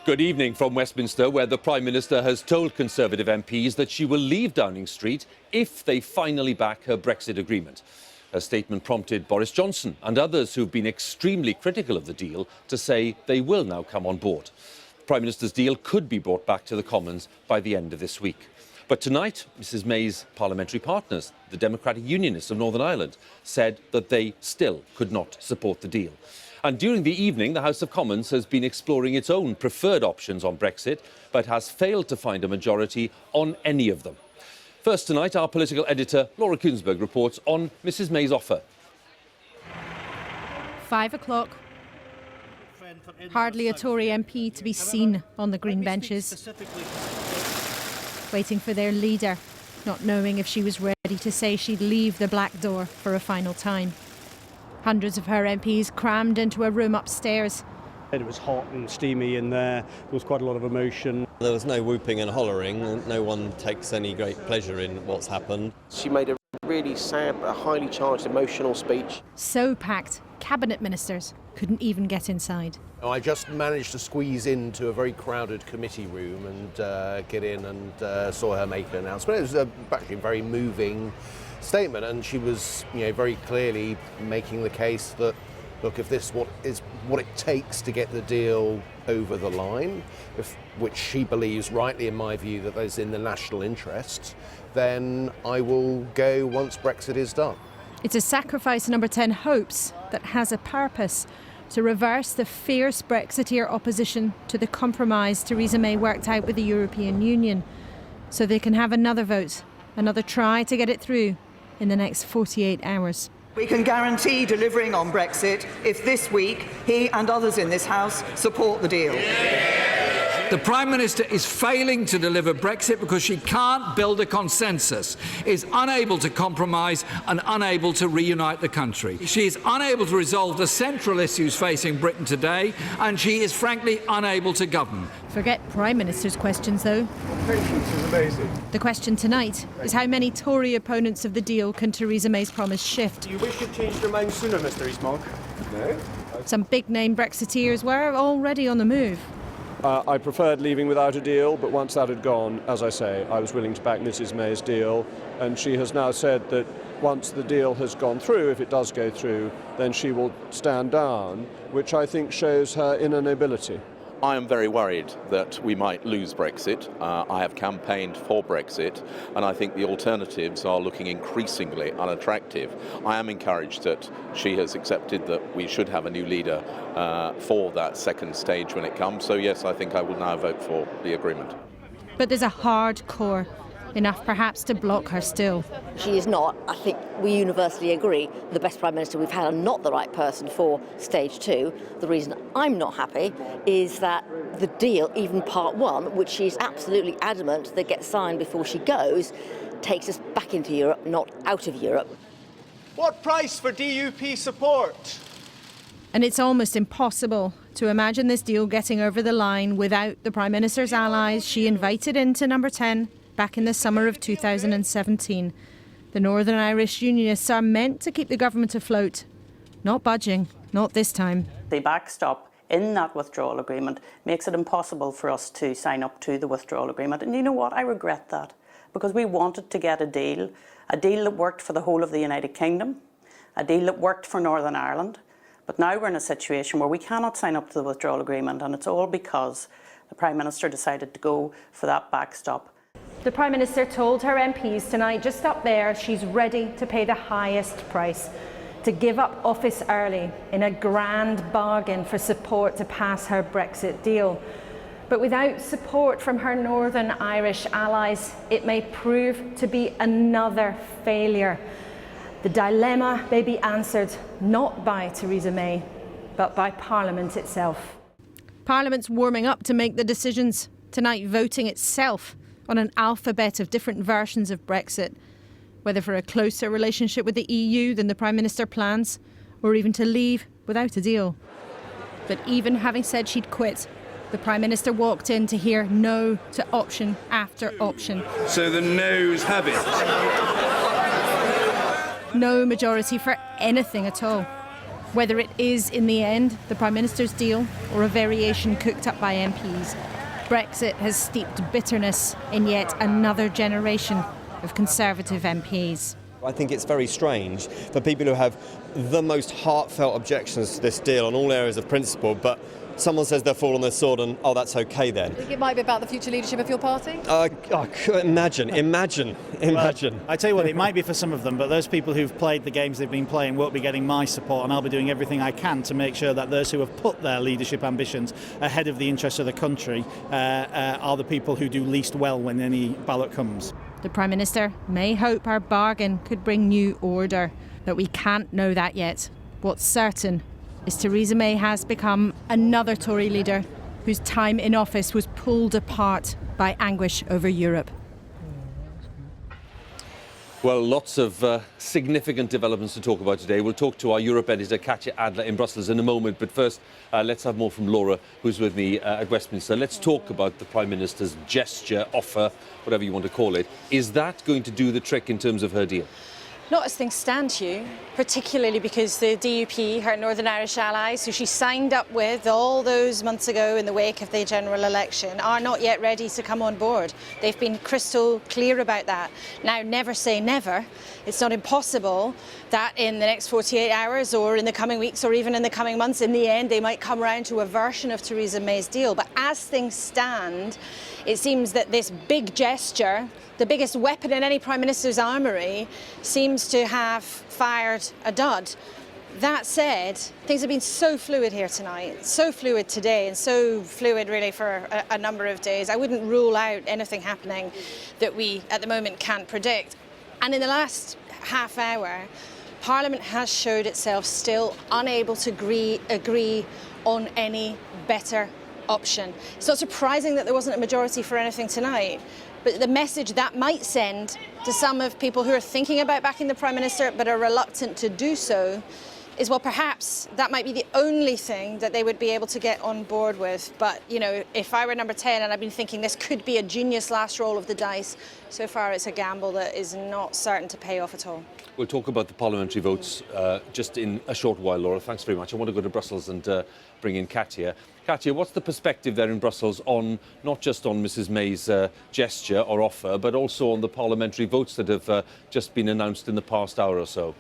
Good evening from Westminster, where the Prime Minister has told Conservative MPs that she will leave Downing Street if they finally back her Brexit agreement. Her statement prompted Boris Johnson and others who've been extremely critical of the deal to say they will now come on board. The Prime Minister's deal could be brought back to the Commons by the end of this week. But tonight, Mrs May's parliamentary partners, the Democratic Unionists of Northern Ireland, said that they still could not support the deal. And during the evening, the House of Commons has been exploring its own preferred options on Brexit, but has failed to find a majority on any of them. First tonight, our political editor, Laura Kuensberg, reports on Mrs May's offer. 5 o'clock. Hardly a Tory MP to be seen on the green benches, waiting for their leader, not knowing if she was ready to say she'd leave the black door for a final time. Hundreds of her MPs crammed into a room upstairs. It was hot and steamy in there. There was quite a lot of emotion. There was no whooping and hollering, and no one takes any great pleasure in what's happened. She made a really sad, but highly charged, emotional speech. So packed, cabinet ministers couldn't even get inside. I just managed to squeeze into a very crowded committee room and get in and saw her make an announcement. It was actually a very moving statement, and she was, very clearly making the case that, look, if this is what it takes to get the deal over the line, which she believes, rightly in my view, that is in the national interest, then I will go once Brexit is done. It's a sacrifice Number 10 hopes that has a purpose: to reverse the fierce Brexiteer opposition to the compromise Theresa May worked out with the European Union, so they can have another vote, another try to get it through in the next 48 hours. We can guarantee delivering on Brexit if this week he and others in this House support the deal. The Prime Minister is failing to deliver Brexit because she can't build a consensus, is unable to compromise and unable to reunite the country. She is unable to resolve the central issues facing Britain today, and she is frankly unable to govern. Forget Prime Minister's questions, though. Patience is amazing. The question tonight is how many Tory opponents of the deal can Theresa May's promise shift? You wish you'd changed your mind sooner, Mr Eastmark? No? Some big-name Brexiteers were already on the move. I preferred leaving without a deal, but once that had gone, as I say, I was willing to back Mrs May's deal, and she has now said that once the deal has gone through, if it does go through, then she will stand down, which I think shows her inability. I am very worried that we might lose Brexit. I have campaigned for Brexit, and I think the alternatives are looking increasingly unattractive. I am encouraged that she has accepted that we should have a new leader for that second stage when it comes. So yes, I think I will now vote for the agreement. But there's a hard core, enough perhaps to block her still. She is not. I think we universally agree the best Prime Minister we've had and not the right person for stage 2. The reason I'm not happy is that the deal, even part 1, which she's absolutely adamant that gets signed before she goes, takes us back into Europe, not out of Europe. What price for DUP support? And it's almost impossible to imagine this deal getting over the line without the Prime Minister's allies she invited into Number 10 back in the summer of 2017. The Northern Irish Unionists are meant to keep the government afloat. Not budging, not this time. The backstop in that withdrawal agreement makes it impossible for us to sign up to the withdrawal agreement. And you know what? I regret that, because we wanted to get a deal that worked for the whole of the United Kingdom, a deal that worked for Northern Ireland. But now we're in a situation where we cannot sign up to the withdrawal agreement, and it's all because the Prime Minister decided to go for that backstop. The Prime Minister told her MPs tonight, just up there, she's ready to pay the highest price, to give up office early in a grand bargain for support to pass her Brexit deal. But without support from her Northern Irish allies, it may prove to be another failure. The dilemma may be answered not by Theresa May, but by Parliament itself. Parliament's warming up to make the decisions. Tonight, voting itself on an alphabet of different versions of Brexit, whether for a closer relationship with the EU than the Prime Minister plans, or even to leave without a deal. But even having said she'd quit, the Prime Minister walked in to hear no to option after option. So the noes have it. No majority for anything at all. Whether it is, in the end, the Prime Minister's deal or a variation cooked up by MPs, Brexit has steeped bitterness in yet another generation of Conservative MPs. I think it's very strange for people who have the most heartfelt objections to this deal on all areas of principle, but someone says they'll fall on their sword and, oh, that's okay then. Do you think it might be about the future leadership of your party? Imagine. Well, I tell you what, it might be for some of them, but those people who've played the games they've been playing won't be getting my support, and I'll be doing everything I can to make sure that those who have put their leadership ambitions ahead of the interests of the country are the people who do least well when any ballot comes. The Prime Minister may hope our bargain could bring new order, but we can't know that yet. What's certain is Theresa May has become another Tory leader whose time in office was pulled apart by anguish over Europe. Well, lots of significant developments to talk about today. We'll talk to our Europe editor, Katja Adler, in Brussels in a moment. But first, let's have more from Laura, who's with me at Westminster. Let's talk about the Prime Minister's gesture, offer, whatever you want to call it. Is that going to do the trick in terms of her deal? Not as things stand, Hugh, particularly because the DUP, her Northern Irish allies, who she signed up with all those months ago in the wake of the general election, are not yet ready to come on board. They've been crystal clear about that. Now, never say never. It's not impossible that in the next 48 hours or in the coming weeks or even in the coming months, in the end, they might come round to a version of Theresa May's deal. But as things stand, it seems that this big gesture, the biggest weapon in any Prime Minister's armoury, seems to have fired a dud. That said, things have been so fluid here tonight, so fluid today, and so fluid really for a number of days. I wouldn't rule out anything happening that we at the moment can't predict. And in the last half hour, Parliament has showed itself still unable to agree on any better option. It's not surprising that there wasn't a majority for anything tonight, but the message that might send to some of people who are thinking about backing the Prime Minister but are reluctant to do so is, well, perhaps that might be the only thing that they would be able to get on board with. But, you know, if I were number 10 and I've been thinking this could be a genius last roll of the dice, so far it's a gamble that is not certain to pay off at all. We'll talk about the parliamentary votes just in a short while, Laura. Thanks very much. I want to go to Brussels and bring in Katja. Katja, what's the perspective there in Brussels on not just on Mrs May's gesture or offer, but also on the parliamentary votes that have just been announced in the past hour or so?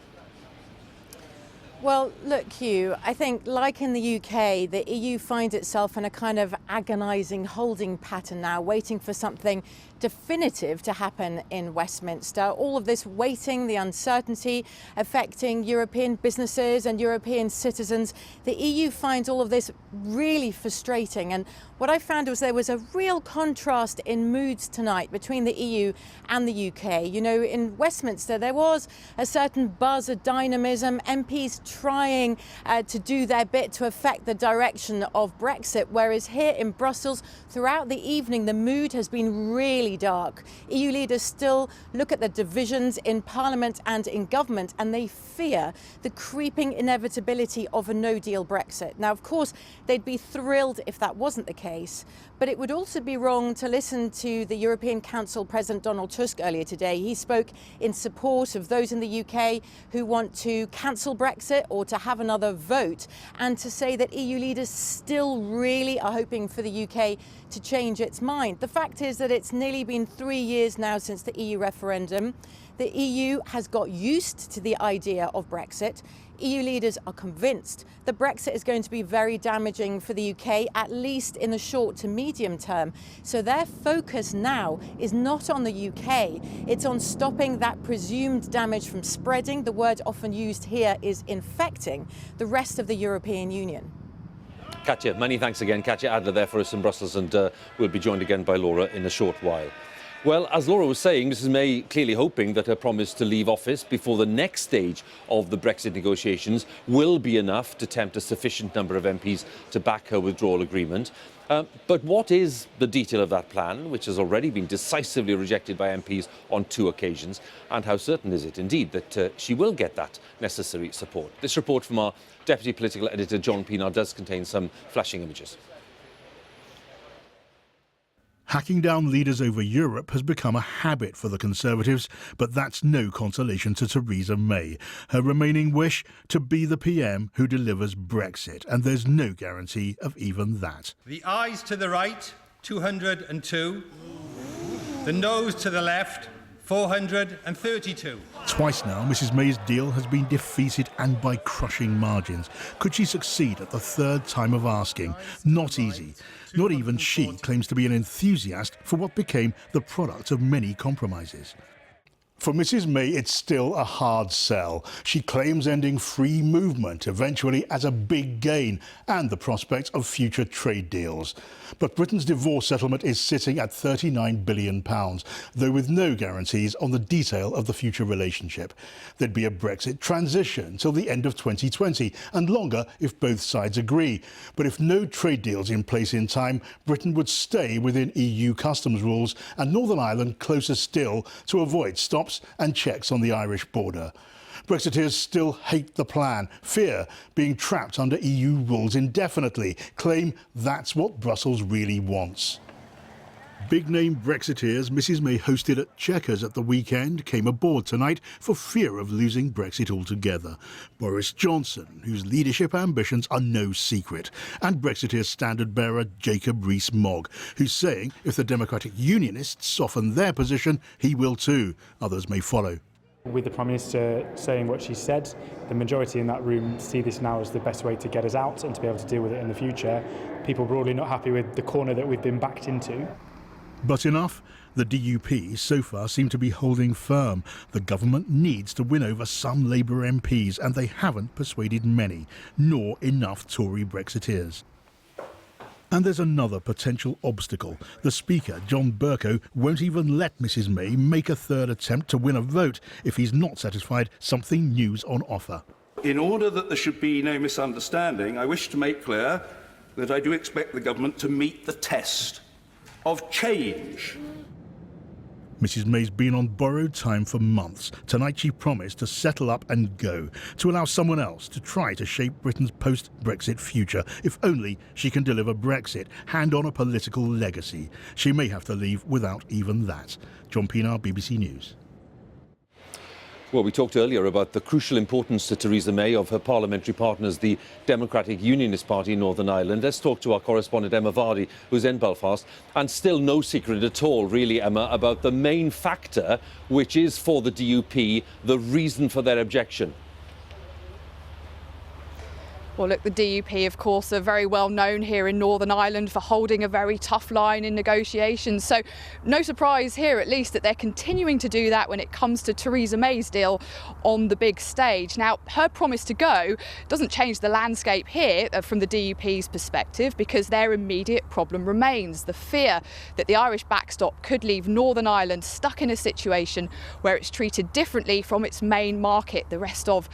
Well, look, Hugh, I think like in the UK, the EU finds itself in a kind of agonising holding pattern now, waiting for something definitive to happen in Westminster. All of this waiting, the uncertainty affecting European businesses and European citizens. The EU finds all of this really frustrating. And what I found was there was a real contrast in moods tonight between the EU and the UK. You know, in Westminster, there was a certain buzz, a dynamism, MPs trying to do their bit to affect the direction of Brexit, whereas here in Brussels, throughout the evening, the mood has been really dark. EU leaders still look at the divisions in Parliament and in government, and they fear the creeping inevitability of a no-deal Brexit. Now, of course, they'd be thrilled if that wasn't the case, but it would also be wrong to listen to the European Council President Donald Tusk earlier today. He spoke in support of those in the UK who want to cancel Brexit or to have another vote, and to say that EU leaders still really are hoping for the UK to change its mind. The fact is that it's nearly been 3 years now since the EU referendum. The EU has got used to the idea of Brexit. EU leaders are convinced that Brexit is going to be very damaging for the UK, at least in the short to medium term. So their focus now is not on the UK, it's on stopping that presumed damage from spreading. The word often used here is infecting the rest of the European Union. Katja, many thanks again. Katja Adler there for us in Brussels, and we'll be joined again by Laura in a short while. Well, as Laura was saying, Mrs May clearly hoping that her promise to leave office before the next stage of the Brexit negotiations will be enough to tempt a sufficient number of MPs to back her withdrawal agreement. But what is the detail of that plan, which has already been decisively rejected by MPs on 2 occasions, and how certain is it indeed that she will get that necessary support? This report from our Deputy Political Editor, John Pienaar, does contain some flashing images. Hacking down leaders over Europe has become a habit for the Conservatives, but that's no consolation to Theresa May. Her remaining wish to be the PM who delivers Brexit, and there's no guarantee of even that. The ayes to the right, 202. The noes to the left, 432. Twice now, Mrs May's deal has been defeated, and by crushing margins. Could she succeed at the third time of asking? Not easy. Not even she claims to be an enthusiast for what became the product of many compromises. For Mrs May, it's still a hard sell. She claims ending free movement eventually as a big gain and the prospect of future trade deals. But Britain's divorce settlement is sitting at £39 billion, though with no guarantees on the detail of the future relationship. There'd be a Brexit transition till the end of 2020 and longer if both sides agree. But if no trade deals in place in time, Britain would stay within EU customs rules and Northern Ireland closer still to avoid stops and checks on the Irish border. Brexiteers still hate the plan, fear being trapped under EU rules indefinitely, claim that's what Brussels really wants. Big-name Brexiteers Mrs May hosted at Chequers at the weekend came aboard tonight for fear of losing Brexit altogether. Boris Johnson, whose leadership ambitions are no secret, and Brexiteer standard-bearer Jacob Rees-Mogg, who's saying if the Democratic Unionists soften their position, he will too. Others may follow. With the Prime Minister saying what she said, the majority in that room see this now as the best way to get us out and to be able to deal with it in the future. People broadly not happy with the corner that we've been backed into. But enough. The DUP so far seem to be holding firm. The government needs to win over some Labour MPs, and they haven't persuaded many, nor enough Tory Brexiteers. And there's another potential obstacle. The Speaker, John BERCOW, won't even let Mrs May make a third attempt to win a vote if he's not satisfied something new's on offer. In order that there should be no misunderstanding, I wish to make clear that I do expect the government to meet the test of change. Mrs May's been on borrowed time for months. Tonight she promised to settle up and go, to allow someone else to try to shape Britain's post-Brexit future, if only she can deliver Brexit, hand on a political legacy. She may have to leave without even that. John Pienaar, BBC News. Well, we talked earlier about the crucial importance to Theresa May of her parliamentary partners, the Democratic Unionist Party in Northern Ireland. Let's talk to our correspondent, Emma VARDY, who's in Belfast. And still no secret at all, really, Emma, about the main factor, which is for the DUP, the reason for their objection. Well, look, the DUP, of course, are very well known here in Northern Ireland for holding a very tough line in negotiations. So no surprise here, at least, that they're continuing to do that when it comes to Theresa May's deal on the big stage. Now, her promise to go doesn't change the landscape here from the DUP's perspective, because their immediate problem remains the fear that the Irish backstop could leave Northern Ireland stuck in a situation where it's treated differently from its main market, the rest of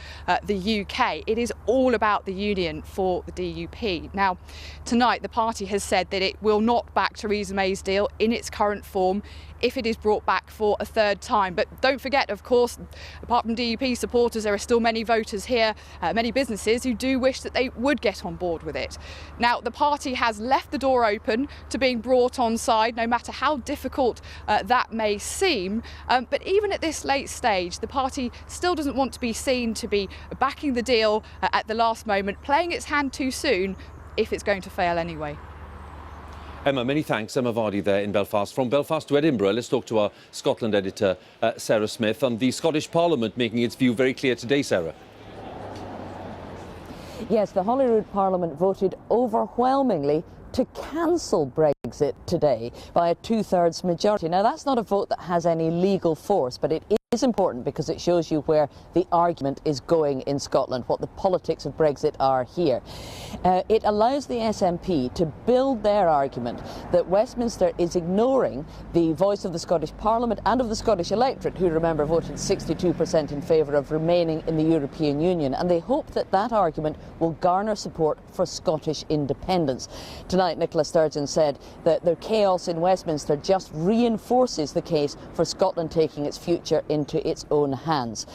the UK. It is all about the Union for the DUP. Now, tonight the party has said that it will not back Theresa May's deal in its current form if it is brought back for a third time. But don't forget, of course, apart from DUP supporters, there are still many voters here, many businesses who do wish that they would get on board with it. Now, the party has left the door open to being brought on side, no matter how difficult that may seem. But even at this late stage, the party still doesn't want to be seen to be backing the deal at the last moment, playing its hand too soon if it's going to fail anyway. Emma, many thanks. Emma VARDY there in Belfast. From Belfast to Edinburgh, let's talk to our Scotland editor, Sarah Smith, on the Scottish Parliament making its view very clear today, Sarah. Yes, the Holyrood Parliament voted overwhelmingly to cancel Brexit today by a two-thirds majority. Now, that's not a vote that has any legal force, but it is important because it shows you where the argument is going in Scotland, what the politics of Brexit are here. It allows the SNP to build their argument that Westminster is ignoring the voice of the Scottish Parliament and of the Scottish electorate, who, remember, voted 62% in favour of remaining in the European Union, and they hope that that argument will garner support for Scottish independence. Tonight, Nicola Sturgeon said that the chaos in Westminster just reinforces the case for Scotland taking its future in into its own hands.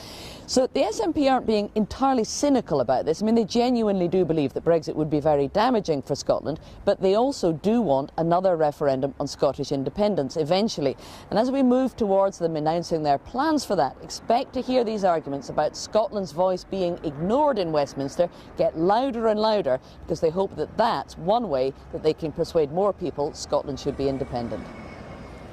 So the SNP aren't being entirely cynical about this. I mean, they genuinely do believe that Brexit would be very damaging for Scotland, but they also do want another referendum on Scottish independence eventually. And as we move towards them announcing their plans for that, expect to hear these arguments about Scotland's voice being ignored in Westminster get louder and louder, because they hope that that's one way that they can persuade more people Scotland should be independent.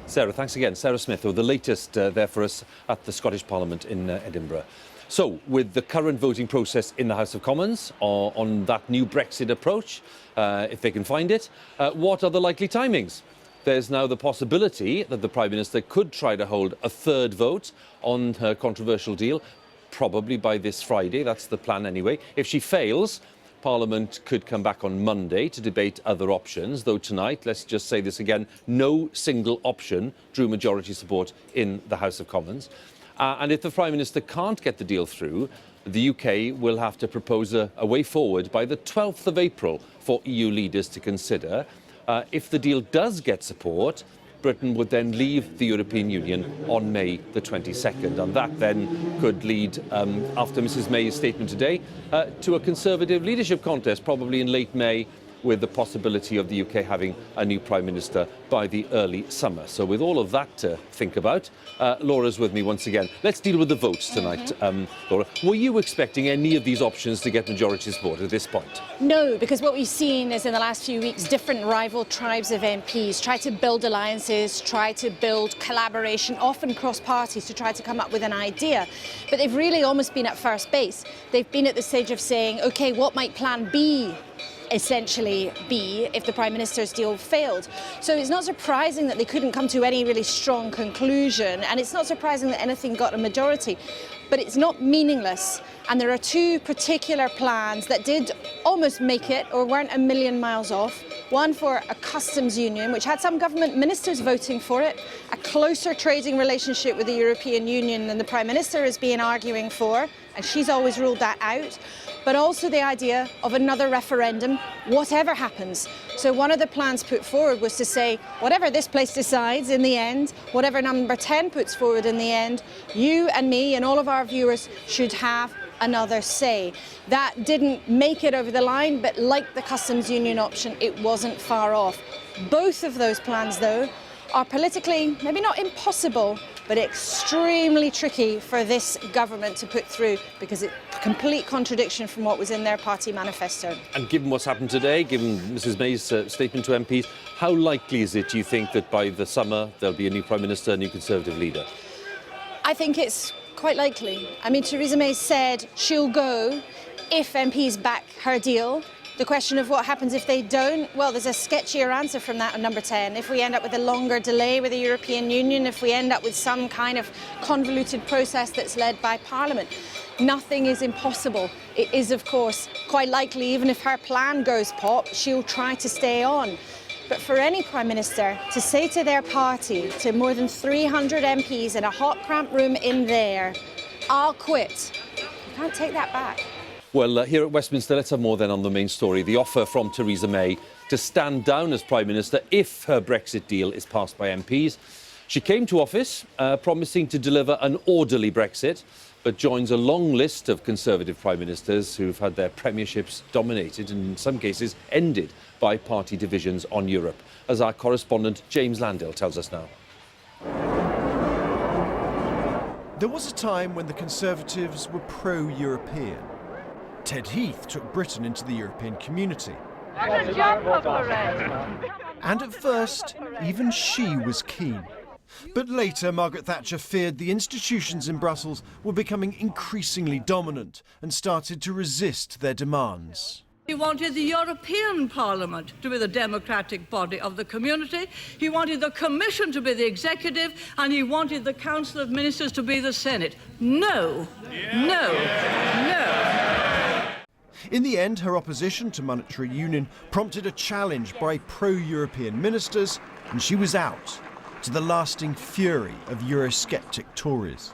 Sarah, thanks again. Sarah Smith, with the latest there for us at the Scottish Parliament in Edinburgh. So, with the current voting process in the House of Commons on that new Brexit approach, if they can find it, what are the likely timings? There's now the possibility that the Prime Minister could try to hold a third vote on her controversial deal, probably by this Friday. That's the plan anyway. If she fails, Parliament could come back on Monday to debate other options, though tonight, let's just say this again, no single option drew majority support in the House of Commons. And if the Prime Minister can't get the deal through, the UK will have to propose a way forward by the 12th of April for EU leaders to consider. If the deal does get support, Britain would then leave the European Union on May the 22nd. And that then could lead, after Mrs May's statement today, to a Conservative leadership contest, probably in late May, with the possibility of the UK having a new Prime Minister by the early summer. So with all of that to think about, Laura's with me once again. Let's deal with the votes tonight, Laura. Were you expecting any of these options to get majority support at this point? No, because what we've seen is in the last few weeks, different rival tribes of MPs try to build alliances, try to build collaboration, often cross parties, to try to come up with an idea. But they've really almost been at first base. They've been at the stage of saying, OK, what might plan B essentially be if the Prime Minister's deal failed? So it's not surprising that they couldn't come to any really strong conclusion, and it's not surprising that anything got a majority, but it's not meaningless. And there are two particular plans that did almost make it, or weren't a million miles off. One for a customs union, which had some government ministers voting for it, a closer trading relationship with the European Union than the Prime Minister has been arguing for, and she's always ruled that out. But also the idea of another referendum, whatever happens. So one of the plans put forward was to say, whatever this place decides in the end, whatever number 10 puts forward in the end, you and me and all of our viewers should have another say. That didn't make it over the line, but like the customs union option, it wasn't far off. Both of those plans, though, are politically, maybe not impossible, but extremely tricky for this government to put through, because it's a complete contradiction from what was in their party manifesto. And given what's happened today, given Mrs May's statement to MPs, how likely is it, do you think, that by the summer there'll be a new Prime Minister, a new Conservative leader? I think it's quite likely. I mean, Theresa May said she'll go if MPs back her deal. The question of what happens if they don't, well, there's a sketchier answer from that on number 10. If we end up with a longer delay with the European Union, if we end up with some kind of convoluted process that's led by Parliament, nothing is impossible. It is, of course, quite likely, even if her plan goes pop, she'll try to stay on. But for any Prime Minister to say to their party, to more than 300 MPs in a hot, cramped room in there, I'll quit, you can't take that back. Well, here at Westminster, let's have more then on the main story. The offer from Theresa May to stand down as Prime Minister if her Brexit deal is passed by MPs. She came to office promising to deliver an orderly Brexit, but joins a long list of Conservative Prime Ministers who've had their premierships dominated and in some cases ended by party divisions on Europe, as our correspondent James Landale tells us now. There was a time when the Conservatives were pro-European. Ted Heath took Britain into the European community. And at first, even she was keen. But later, Margaret Thatcher feared the institutions in Brussels were becoming increasingly dominant and started to resist their demands. He wanted the European Parliament to be the democratic body of the community. He wanted the Commission to be the executive, and he wanted the Council of Ministers to be the Senate. No, no, no. In the end, her opposition to monetary union prompted a challenge by pro-European ministers, and she was out, to the lasting fury of Eurosceptic Tories.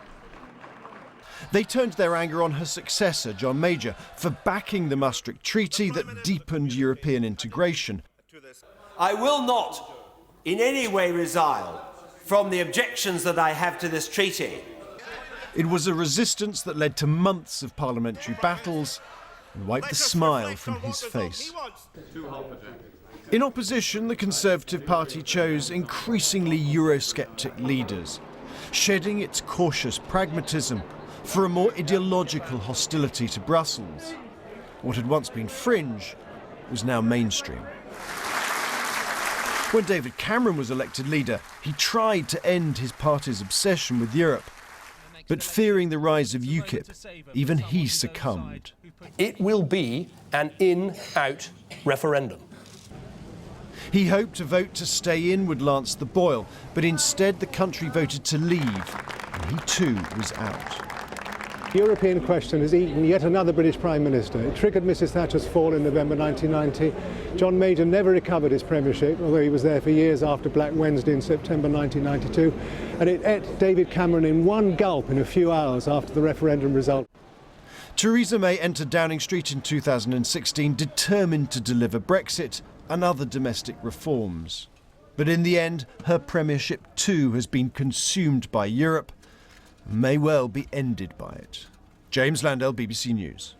They turned their anger on her successor, John Major, for backing the Maastricht Treaty that deepened European integration. I will not in any way resile from the objections that I have to this treaty. It was a resistance that led to months of parliamentary battles and wiped the smile from his face. In opposition, the Conservative Party chose increasingly Eurosceptic leaders, shedding its cautious pragmatism for a more ideological hostility to Brussels. What had once been fringe was now mainstream. When David Cameron was elected leader, he tried to end his party's obsession with Europe. But fearing the rise of UKIP, even he succumbed. It will be an in-out referendum. He hoped a vote to stay in would lance the boil, but instead the country voted to leave, and he too was out. The European question has eaten yet another British Prime Minister. It triggered Mrs Thatcher's fall in November 1990. John Major never recovered his premiership, although he was there for years after Black Wednesday in September 1992. And it ate David Cameron in one gulp in a few hours after the referendum result. Theresa May entered Downing Street in 2016 determined to deliver Brexit and other domestic reforms. But in the end, her premiership too has been consumed by Europe, may well be ended by it. James Landell, BBC News.